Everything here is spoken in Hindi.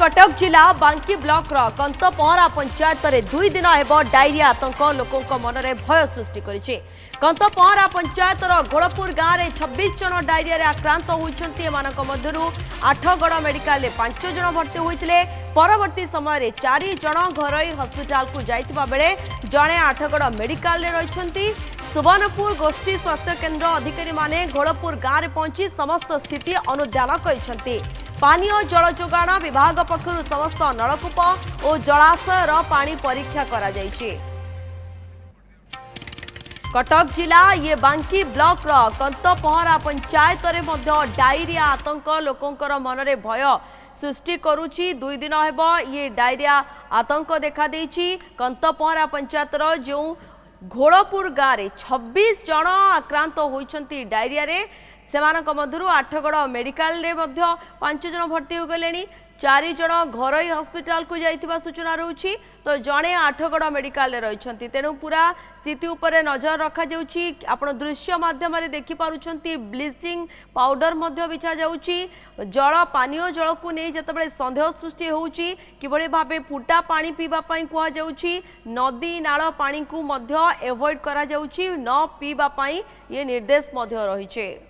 कटक जिला बांकी ब्लॉक कंतपहरा पंचायत में 2 दिन हेब डायरिया आतंक लोकों मन में भय सृष्टि करिछि। कंतपहरा पंचायत घोड़पुर गाँव में 26 जन डायरिया आक्रांत होती। 8गड़ मेडिकल में 5 जन भर्ती होते। परवर्ती समय 4 जन घरोई हस्पिटाल को जाइतिबा बेले जड़े 8गड़ मेडिकल में रही। सुवर्णपुर गोष्ठी स्वास्थ्य केन्द्र अधिकारी माने घोड़पुर गाँव में पहुंची समस्त स्थिति अनुध्यान कर पानीय जल जोगाण विभाग पक्षर समस्त नलकूप और जलाशयर पानी परीक्षा करा जायछि। कटक जिला ये बांकी ब्लॉक कंतपहरा पंचायत रे मध्य डायरिया आतंक लोकंकर मन में भय सृष्टि करुछि। 2 दिन हेब ये डायरिया आतंक देखा देछि। कंतपहरा पंचायत जो घोड़पुर गाँव में 26 जन आक्रांत होइछंती डायरिया रे। सेमानक मधुरु 8गड़ मेडिकल रे मध्य 5 जन भर्ती हो गलेनी। 4 जन घरोई हस्पिटाल को जाइतिबा सूचना रहउछि। तो जड़े 8गड़ मेडिकल रे रहिछंती। तेणु पूरा स्थिति उपरे नजर रखा जाउछि। आपण दृश्य माध्यम रे देखि पारुछंती ब्लीचिंग पाउडर मध्य बिछा जाउछि। जल पानीय जल को नै जतबेले संदेह सृष्टि होउछि किबळे भाबे फुटा पानी पीबा पई कुआ जाउछि। नदी नाଳ पानी को मध्य एवॉइड करा जाउछि। न पीबा पई ये निर्देश मध्य रहिछे।